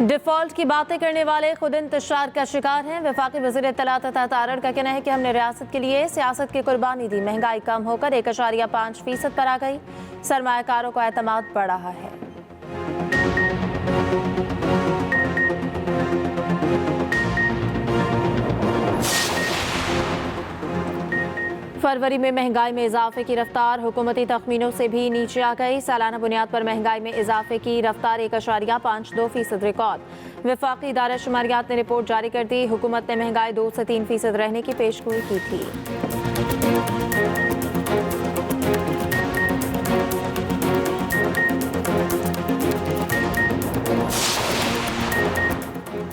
Default की बातें करने वाले खुद इंतशार का शिकार हैं। वफाकी वज़ीर इत्तलात अतात तारड़ का कहना है कि हमने रियासत के लिए सियासत की कुर्बानी दी। महंगाई कम होकर 1.5% पर आ गई। सरमायाकारों का एतमाद बढ़ रहा है। फरवरी में महंगाई में इजाफे की रफ्तार हुकूमती तखमीनों से भी नीचे आ गई। सालाना बुनियाद पर महंगाई में इजाफे की रफ्तार 1.52% रिकॉर्ड। वफाकी इदारा शुमारियात ने रिपोर्ट जारी कर दी। हुकूमत ने महंगाई 2 से 3% रहने की पेशगोई की थी।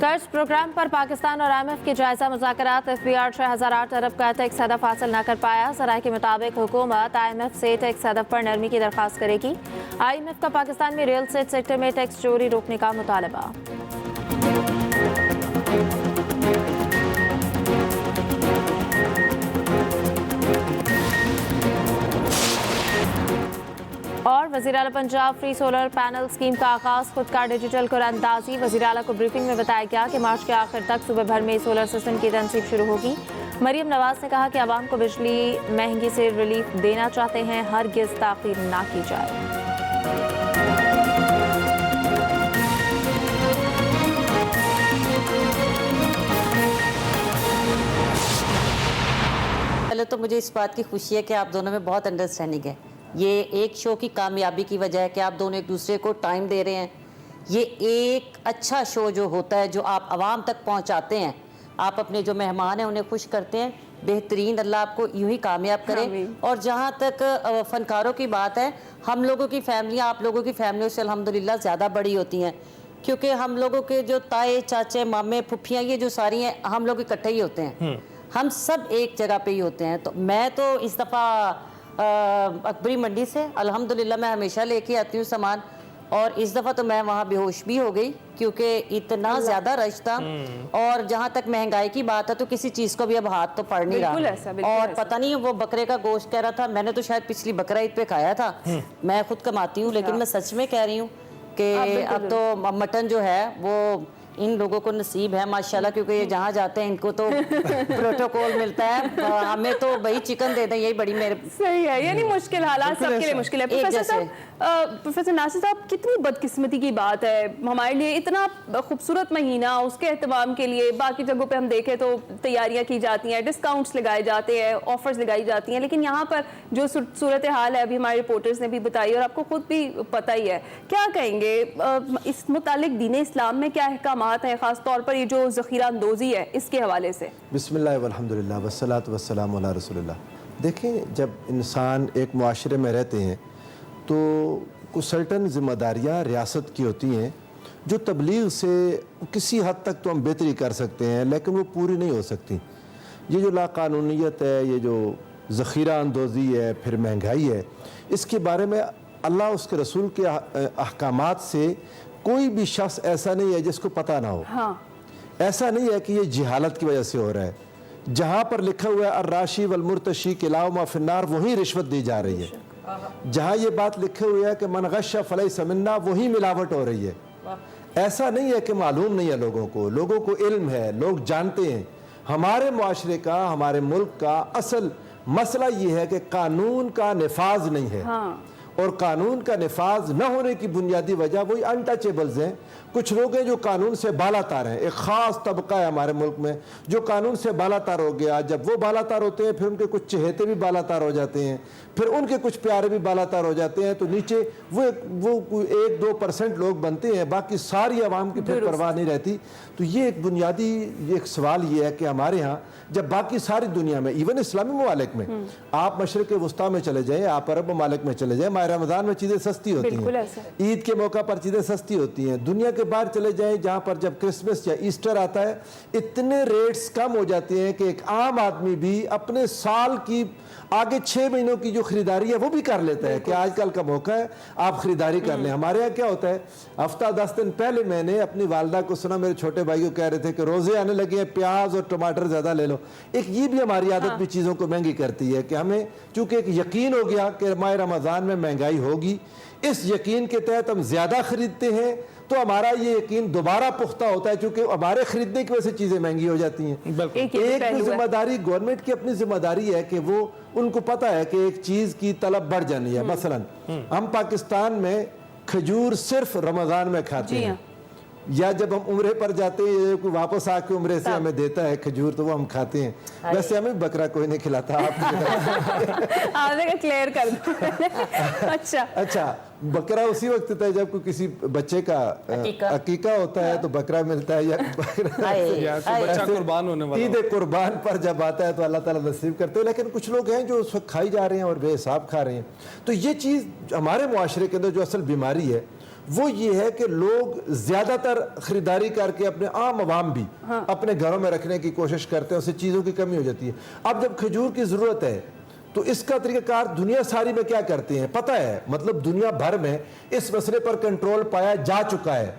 कर्ज प्रोग्राम पर पाकिस्तान और IMF के जायजा मुज़ाकरात। FBR 6008 अरब का टैक्स हदफ हासिल न कर पाया। ज़राए के मुताबिक हुकूमत IMF से टैक्स हदफ पर नरमी की दरख्वास्त करेगी। IMF का पाकिस्तान में रियल एस्टेट सेक्टर में टैक्स चोरी रोकने का मुतालबा। और वज़ीर आला Punjab free solar panel scheme का आगाज़। खुद का डिजिटल कुरानंदाजी। वज़ीर आला को ब्रीफिंग में बताया गया कि मार्च के आखिर तक सूबे भर में सोलर सिस्टम की तनसीब शुरू होगी। मरीम नवाज ने कहा कि आवाम को बिजली महंगी से रिलीफ देना चाहते हैं, हरगिज़ ताख़ीर ना की जाए। पहले तो मुझे इस बात की खुशी है कि आप दोनों में बहुत अंडरस्टैंडिंग है। ये एक शो की कामयाबी की वजह है कि आप दोनों एक दूसरे को टाइम दे रहे हैं। ये एक अच्छा शो जो होता है, जो आप आवाम तक पहुंचाते हैं, आप अपने जो मेहमान हैं उन्हें खुश करते हैं। बेहतरीन, अल्लाह आपको यूं ही कामयाब करे। और जहाँ तक फ़नकारों की बात है, हम लोगों की फैमिलियाँ आप लोगों की फैमिलियों से अल्हम्दुलिल्लाह ज़्यादा बड़ी होती हैं, क्योंकि हम लोगों के जो ताए चाचे मामे फुफियाँ ये जो सारी हैं, हम लोग इकट्ठे ही होते हैं। हम सब एक जगह पे ही होते हैं। तो मैं तो इस दफ़ा अकबरी मंडी से अल्हम्दुलिल्लाह मैं हमेशा लेके आती हूँ सामान, और इस दफ़ा तो मैं वहाँ बेहोश भी हो गई क्योंकि इतना ज़्यादा रश था। और जहाँ तक महंगाई की बात है तो किसी चीज़ को भी अब हाथ तो पड़ नहीं रहा। और पता नहीं वो बकरे का गोश्त कह रहा था, मैंने तो शायद पिछली बकरा ईद पे खाया था। मैं खुद कमाती हूँ, लेकिन मैं सच में कह रही हूँ कि अब तो मटन जो है वो इन लोगों को नसीब है माशाल्लाह, क्योंकि ये जहाँ जाते हैं इनको तो प्रोटोकॉल मिलता है। हमें तो भाई चिकन दे दें, यही बड़ी मेरे सही है। यानी मुश्किल हालात सबके लिए मुश्किल है। प्रोफेसर नासिर साहब, कितनी बदकिस्मती की बात है, हमारे लिए इतना खूबसूरत महीना, उसके एहतमाम के लिए बाकी जगहों पे हम देखें तो तैयारियां की जाती हैं, डिस्काउंट्स लगाए जाते हैं, ऑफर्स लगाई जाती हैं, लेकिन यहाँ पर जो सूरत हाल है अभी हमारे रिपोर्टर्स ने भी बताई और आपको खुद भी पता ही है। क्या कहेंगे इस मुतालिक दीन इस्लाम में क्या अहकामात हैं, खास तौर पर ये जो ज़ख़ीरा अंदोज़ी है इसके हवाले से? बिस्मिल्लाह वल्हम्दुलिल्लाह वस्सलातु वस्सलामु अला रसूलिल्लाह। देखें, जब इंसान एक मुआशरे में रहते हैं तो कुछ सर्टन ज़िम्मेदारियाँ रियासत की होती हैं जो तबलीग से किसी हद तक तो हम बेहतरी कर सकते हैं, लेकिन वो पूरी नहीं हो सकती। ये जो लाकानूनियत है, ये जो ज़ख़ीरा अंदोज़ी है, फिर महंगाई है, इसके बारे में अल्लाह उसके रसूल के अहकामात से कोई भी शख्स ऐसा नहीं है जिसको पता ना हो। ऐसा नहीं है कि ये जहालत की वजह से हो रहा है। जहाँ पर लिखा हुआ है अर्राशी वलमुर्तशी के अलावा माफिन्नार, वहीं रिश्वत दी जा रही है। जहाँ ये बात लिखे हुए है कि मन गश्शा फलैसा मिन्ना, वहीं मिलावट हो रही है। ऐसा नहीं है कि मालूम नहीं है लोगों को इल्म है, लोग जानते हैं। हमारे मुआशरे का, हमारे मुल्क का असल मसला ये है कि कानून का निफाज नहीं है। और कानून का निफाज न होने की बुनियादी वजह वही अनटचेबल्स हैं। कुछ लोग हैं जो कानून से बालातार हैं। एक ख़ास तबका है हमारे मुल्क में जो कानून से बालातार हो गया। जब वो बालातार होते हैं फिर उनके कुछ चहेते भी बालातार हो जाते हैं, फिर उनके कुछ प्यारे भी बालातार हो जाते हैं। तो नीचे वो 1-2% लोग बनते हैं, बाकी सारी आवाम की फिर परवाह नहीं रहती। तो ये एक बुनियादी एक सवाल ये है कि हमारे यहाँ जब बाकी सारी दुनिया में, इवन इस्लामी ममालिक में, आप मशरिक़ वस्ता में चले जाएँ, आप अरब ममालिक में चले जाएँ, माह रमज़ान में चीज़ें सस्ती होती हैं, ईद के मौका पर चीज़ें सस्ती होती हैं। दुनिया के बाहर चले जाएँ जहाँ पर जब क्रिसमस या ईस्टर आता है इतने रेट्स कम हो जाते हैं कि एक आम आदमी भी अपने साल की आगे 6 महीनों की जो खरीदारी है वो भी कर लेता है कि आजकल का मौका है, आप खरीदारी कर लें। हमारे यहाँ क्या होता है, हफ्ता 10 दिन पहले मैंने अपनी वालदा को सुना, मेरे छोटे भाई को कह रहे थे कि रोज़े आने लगे हैं, प्याज और टमाटर ज़्यादा ले लो। एक ये भी हमारी आदत भी चीज़ों को महंगी करती है कि हमें चूँकि एक यकीन हो गया कि माह रमज़ान में महंगाई होगी, اس یقین کے تحت ہم زیادہ خریدتے ہیں تو ہمارا یہ یقین دوبارہ پختہ ہوتا ہے، چونکہ ہمارے خریدنے کی وجہ سے چیزیں مہنگی ہو جاتی ہیں۔ ایک ذمہ داری گورنمنٹ کی اپنی ذمہ داری ہے کہ وہ ان کو پتہ ہے کہ ایک چیز کی طلب بڑھ جانی ہے۔ مثلا ہم پاکستان میں کھجور صرف رمضان میں کھاتے ہیں، یا جب ہم عمرے پر جاتے ہیں کوئی واپس آ کے عمرے سے ہمیں دیتا ہے کھجور تو وہ ہم کھاتے ہیں۔ ویسے ہمیں بکرا کوئی نہیں کھلاتا، آپ کلیئر کر دیں۔ اچھا بکرا اسی وقت ہوتا ہے جب کوئی کسی بچے کا عقیقہ ہوتا ہے تو بکرا ملتا ہے، یا بچہ قربان ہونے والا عید قربان پر جب آتا ہے تو اللہ تعالیٰ نصیب کرتے ہیں۔ لیکن کچھ لوگ ہیں جو اس وقت کھائی جا رہے ہیں اور بے حساب کھا رہے ہیں۔ تو یہ چیز ہمارے معاشرے کے اندر جو اصل بیماری ہے وہ یہ ہے کہ لوگ زیادہ تر خریداری کر کے اپنے عام عوام بھی اپنے گھروں میں رکھنے کی کوشش کرتے ہیں، اس سے چیزوں کی کمی ہو جاتی ہے۔ اب جب کھجور کی ضرورت ہے تو اس کا طریقہ کار دنیا ساری میں کیا کرتے ہیں پتہ ہے، مطلب دنیا بھر میں اس مسئلے پر کنٹرول پایا جا چکا ہے۔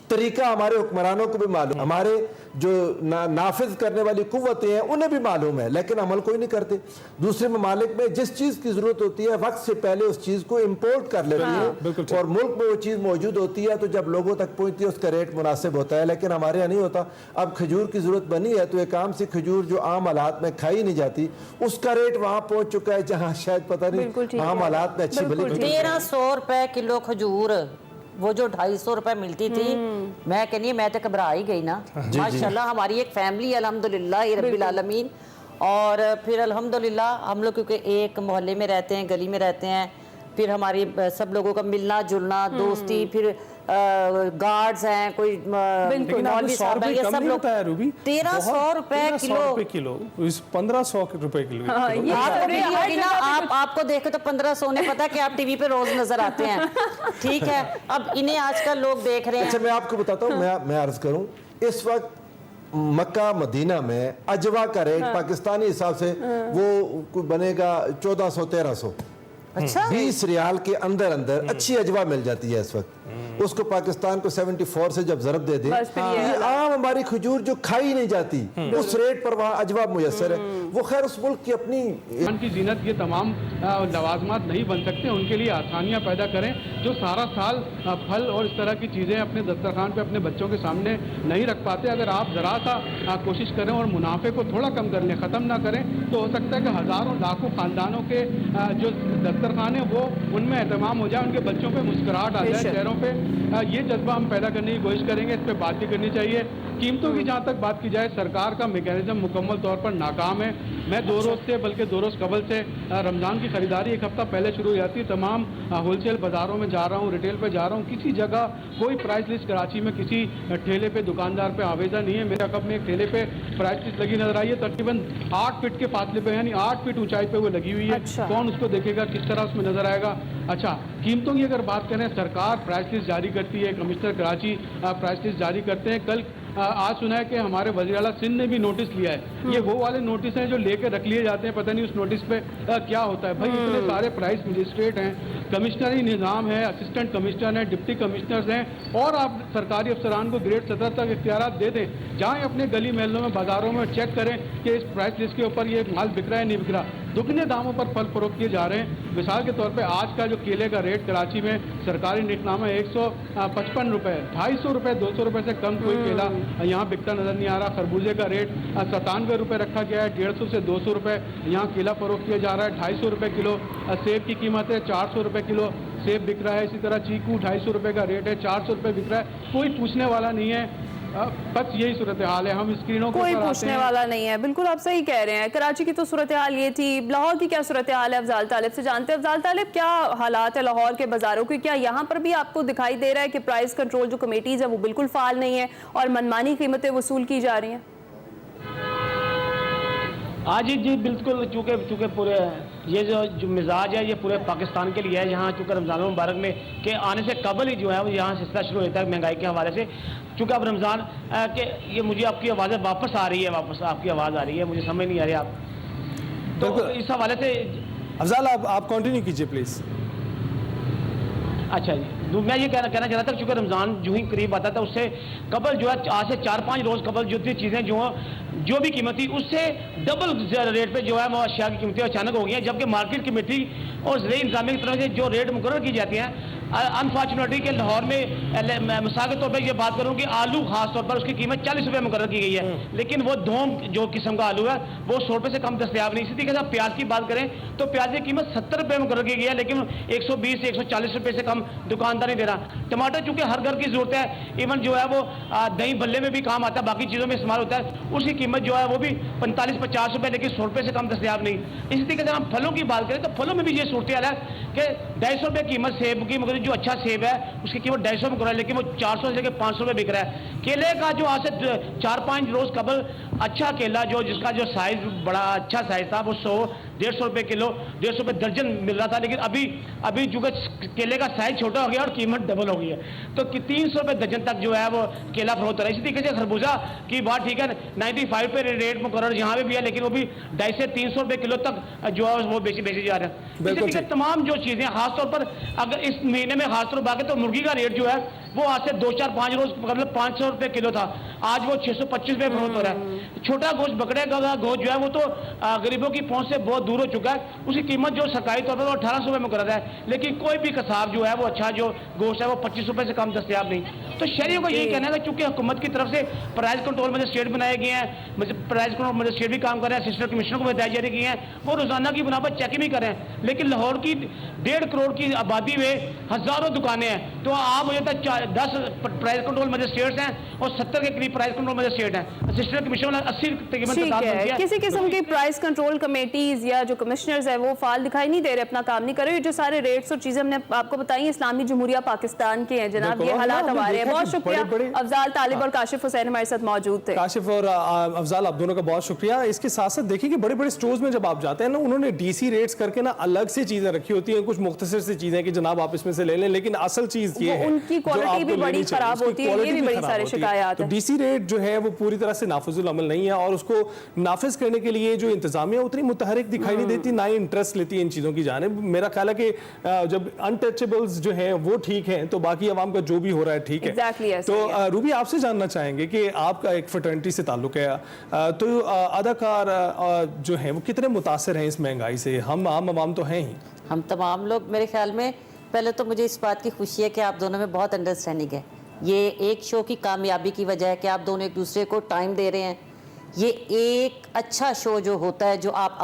طریقہ ہمارے حکمرانوں کو بھی معلوم، ہمارے جو نافذ کرنے والی قوتیں ہیں انہیں بھی معلوم ہے، لیکن عمل کوئی نہیں کرتے۔ دوسرے ممالک میں جس چیز کی ضرورت ہوتی ہے وقت سے پہلے اس چیز کو امپورٹ کر لیتے ہیں، اور ملک میں وہ چیز موجود ہوتی ہے تو جب لوگوں تک پہنچتی ہے اس کا ریٹ مناسب ہوتا ہے، لیکن ہمارے یہاں نہیں ہوتا۔ اب کھجور کی ضرورت بنی ہے تو ایک عام سی کھجور جو عام حالات میں کھائی نہیں جاتی اس کا ریٹ وہاں پہنچ چکا ہے جہاں شاید پتہ نہیں عام حالات میں اچھی بھلی 1300 روپے کلو کھجور، وہ جو 250 روپے ملتی تھی، میں کہنی میں تو گھبرا ہی گئی نا۔ ماشاءاللہ ہماری ایک فیملی الحمدللہ رب العالمین، اور پھر الحمدللہ ہم لوگ کیونکہ ایک محلے میں رہتے ہیں، گلی میں رہتے ہیں، پھر ہماری سب لوگوں کا ملنا جلنا، دوستی، پھر گارڈز ہیں، کوئی مولوی صاحب ہیں، یہ سب لوگ 1300 روپے کلو، 1500 روپے کلو۔ آپ کو دیکھے تو 1500 نے پتا کہ آپ ٹی وی پہ روز نظر آتے ہیں، ٹھیک ہے۔ اب انہیں آج کل لوگ دیکھ رہے ہیں۔ اچھا میں آپ کو بتاتا ہوں، میں عرض کروں، اس وقت مکہ مدینہ میں اجوا کا ریٹ پاکستانی حساب سے وہ بنے گا 1400-1300، 20 ریال کے اندر اچھی اجوا مل جاتی ہے اس وقت۔ اس کو پاکستان کو 74 سے جب ضرب دے دیں، یہ عام ہماری کھجور جو کھائی نہیں جاتی اس ریٹ پر وہاں اجوا میسر ہے۔ وہ خیر اس ملک کی اپنی کی زینت یہ تمام لوازمات نہیں بن سکتے، ان کے لیے آسانیاں پیدا کریں جو سارا سال پھل اور اس طرح کی چیزیں اپنے دسترخوان پہ اپنے بچوں کے سامنے نہیں رکھ پاتے۔ اگر آپ ذرا سا کوشش کریں اور منافع کو تھوڑا کم کر لیں، ختم نہ کریں، تو ہو سکتا ہے کہ ہزاروں لاکھوں خاندانوں کے جو دسترخوان ہیں وہ ان میں اہتمام ہو جائے، ان کے بچوں پہ مسکراہٹ آ جائے چہروں پہ۔ یہ جذبہ ہم پیدا کرنے کی کوشش کریں گے، اس پہ بات بھی کرنی چاہیے۔ قیمتوں کی جہاں تک بات کی جائے، سرکار کا میکینزم مکمل طور پر ناکام ہے۔ میں 2 روز سے بلکہ 2 روز قبل سے رمضان کی خریداری ایک ہفتہ پہلے شروع ہو جاتی ہے، تمام ہول سیل بازاروں میں جا رہا ہوں، ریٹیل پہ جا رہا ہوں، کسی جگہ کوئی پرائس لسٹ کراچی میں کسی ٹھیلے پہ دکاندار پہ آویزہ نہیں ہے۔ میرے عقب میں ایک ٹھیلے پہ پرائس لسٹ لگی نظر آئی ہے، تقریباً 8 فٹ کے فاصلے پہ، یعنی 8 فٹ اونچائی پہ وہ لگی ہوئی ہے۔ کون اس کو دیکھے گا، کس طرح اس میں نظر آئے گا۔ اچھا قیمتوں کی اگر بات کریں، سرکار پرائس لسٹ جاری کرتی ہے، کمشنر کراچی پرائس لسٹ جاری کرتے ہیں۔ کل آج سنا ہے کہ ہمارے وزیر اعلیٰ سندھ نے بھی نوٹس لیا ہے۔ یہ وہ والے نوٹس ہیں جو لے کے رکھ لیے جاتے ہیں، پتہ نہیں اس نوٹس پہ کیا ہوتا ہے۔ بھائی اتنے سارے پرائس مجسٹریٹ ہیں، کمشنری نظام ہے، اسسٹنٹ کمشنر ہیں، ڈپٹی کمشنرز ہیں، اور آپ سرکاری افسران کو گریڈ 17 تک اختیارات دے دیں، جہاں اپنے گلی محلوں میں بازاروں میں چیک کریں کہ اس پرائس لسٹ کے اوپر یہ مال بک رہا ہے نہیں بک رہا۔ دگنے داموں پر پھل فروخت کیے جا رہے ہیں۔ مثال کے طور پہ آج کا جو کیلے کا ریٹ کراچی میں سرکاری نکنامہ 155 روپے، 250 روپے، 200 روپے سے کم کوئی کیلا یہاں بکتا نظر نہیں آ رہا۔ خربوزے کا ریٹ 97 روپے رکھا گیا ہے، 150 سے 200 روپے یہاں کیلا فروخت کیا جا رہا ہے۔ 250 روپے کلو سیب کی قیمت ہے، 400 روپے کلو سیب بک رہا ہے۔ اسی طرح چیکو 250 روپے کا ریٹ ہے، 400 روپے بک رہا ہے۔ کوئی پوچھنے والا نہیں ہے، بس یہی صورتحال ہے۔ ہم اسکرینوں کوئی پوچھنے والا نہیں ہے، بالکل آپ صحیح کہہ رہے ہیں۔ کراچی کی تو صورتحال یہ تھی، لاہور کی کیا صورتحال ہے افضال طالب سے جانتے ہیں۔ افضال طالب، کیا حالات ہے لاہور کے بازاروں کی؟ کیا یہاں پر بھی آپ کو دکھائی دے رہا ہے کہ پرائس کنٹرول جو کمیٹیز ہیں وہ بالکل فعال نہیں ہیں اور منمانی قیمتیں وصول کی جا رہی ہیں؟ جی بالکل، چونکہ پورے یہ جو مزاج ہے یہ پورے پاکستان کے لیے ہے، یہاں چونکہ رمضان المبارک میں کہ آنے سے قبل ہی جو ہے وہ یہاں سلسلہ شروع ہوتا ہے مہنگائی کے حوالے سے۔ چونکہ اب رمضان کہ یہ مجھے آپ کی آوازیں واپس آ رہی ہے، واپس آپ کی آواز آ رہی ہے، مجھے سمجھ نہیں آ رہی آپ تو اس حوالے سے۔ افضال آپ کنٹینیو کیجئے پلیز۔ اچھا جی، میں یہ کہنا چاہتا تھا چونکہ رمضان جو ہی قریب آتا تھا اس سے قبل جو ہے آج سے 4-5 روز قبل جو تھی چیزیں جو بھی قیمت تھی اس سے ڈبل ریٹ پہ جو ہے وہ اشیاء کی قیمتیں اچانک ہو گئی ہیں، جبکہ مارکیٹ کمیٹی اور ضلعی انتظامیہ کی طرف سے جو ریٹ مقرر کی جاتی ہیں अनफॉर्चुनेटली कि लाहौर में मिसाल के तौर पर ये बात करूँ कि आलू खास तौर पर उसकी कीमत 40 रुपये मुकर्रर की गई है, लेकिन वो धोम जो किस्म का आलू है वो 100 रुपये से कम दस्तयाब नहीं। इसी तरीके से प्याज की बात करें तो प्याज की कीमत 70 रुपये मुकर्रर की गई है, लेकिन 120 से 140 रुपये से कम दुकानदार नहीं दे रहा। टमाटर चूँकि हर घर की ज़रूरत है, इवन जो है वो दही भल्ले में भी काम आता है, बाकी चीज़ों में इस्तेमाल होता है, उसकी कीमत जो है वो भी 45-50 रुपये, लेकिन 100 रुपये से कम दस्तयाब नहीं। इसी तरीके से हम फलों की बात करें तो फलों में भी ये सूरत है कि 250 रुपये कीमत सेब की, मगर जो अच्छा सेब है उसकी कीमत 250 में कर रहा है, लेकिन वो 400 से लेकर 500 रुपये बिक रहा है। केले का जो आज से 4-5 रोज़ कबल अच्छा केला जो जिसका जो साइज़ बड़ा अच्छा साइज़ था वो 100-150 रुपये किलो, 150 रुपये दर्जन मिल रहा था, लेकिन अभी चूँकि केले का साइज़ छोटा हो गया और कीमत डबल हो गई है, तो 300 रुपये दर्जन तक जो है वो केला फरोख्त हो रहा है। इसी तरीके से खरबूजा की बात ठीक है, 95 पे रेट मुकर्रर यहाँ पे भी है, लेकिन वो भी 250 से 300 रुपये किलो तक जो है वो बेचे जा रहे हैं। इसी तरीके से तमाम जो चीज़ें खासतौर पर अगर इस महीने में खासतौर पर बाकी तो मुर्गी का रेट जो है वो आज से 2-4-5 रोज मतलब 500 रुपये किलो था, आज वो 625 रुपये फरोख्त हो रहा है। छोटा गोश्त बकरे का गोश्त जो है वो तो गरीबों की पहुंच से बहुत दूर हो चुका है, उसकी कीमत जो सरकारी तौर पर वो 1800 रुपये मुकर्रर है, लेकिन कोई भी कसाब जो है वो अच्छा जो गोश्त है वो 25 रुपये से कम दस्तयाब नहीं। तो शहरियों को यही कहना है कि चूंकि हुकूमत की तरफ से प्राइस कंट्रोल मजिस्ट्रेट बनाए गए हैं, प्राइस कंट्रोल मजिस्ट्रेट भी काम कर रहे हैं, असिस्टेंट कमिश्नर को हिदायत जारी की हैं, वो रोजाना की बुना पर चेकिंग भी कर रहे हैं, लेकिन लाहौर की 1.5 करोड़ की आबादी में हजारों दुकानें हैं, तो आप मुझे तक 10 प्राइस कंट्रोल मजिस्ट्रेट्स हैं और 70 के करीब प्राइस कंट्रोल मजिस्ट्रेट हैं, असिस्टेंट कमिश्नर 80 तकरीबन ठीक है। किसी किस्म की प्राइस कंट्रोल कमेटीज या जो कमिश्नर्स है वो फाल दिखाई नहीं दे रहे, अपना काम नहीं कर रहे। जो सारे रेट्स और चीजें हमने आपको बताई इस्लामी जमहूरिया पाकिस्तान के हैं जनाब, ये हालात हमारे हैं। बहुत शुक्रिया अफजाल तालिब और काशिफ हुसैन हमारे साथ मौजूद थे। काशिफ और अफजाल आप दोनों का बहुत शुक्रिया। इसके साथ साथ देखिए कि बड़े बड़े स्टोर्स में जब आप जाते हैं ना, उन्होंने डीसी रेट्स करके ना अलग से चीजें रखी होती हैं, कुछ मुख्तसर सी चीजें कि जनाब आप इसमें से ले लें, लेकिन असल चीज ये है उनकी क्वालिटी भी बड़ी खराब होती है, ये भी बड़ी सारी शिकायत है। डीसी रेट जो है वो पूरी तरह से नाफिजुल अमल नहीं है, और उसको नाफिज करने के लिए जो इंतजामिया उतनी मुतहरिक दिखाई नहीं देती, ना ही इंटरेस्ट लेती है इन चीजों की जानिब। मेरा ख्याल है कि जब अनटचेबल्स जो हैं वो ठीक हैं तो बाकी अवाम का जो भी हो रहा है ठीक है। Exactly, तो रूबी आपसे जानना चाहेंगे कि आपका एक फ्रेटर्निटी से ताल्लुक है, तो अदाकार जो हैं वो कितने मुतासिर हैं इस महंगाई से? हम आम अवाम तो हैं ही। हम तमाम लोग, मेरे ख्याल में पहले तो मुझे इस बात की खुशी है कि आप दोनों में बहुत अंडरस्टैंडिंग है। ये एक शो की कामयाबी की वजह है कि आप दोनों एक दूसरे को टाइम दे रहे हैं। ये एक अच्छा शो जो होता है, जो आप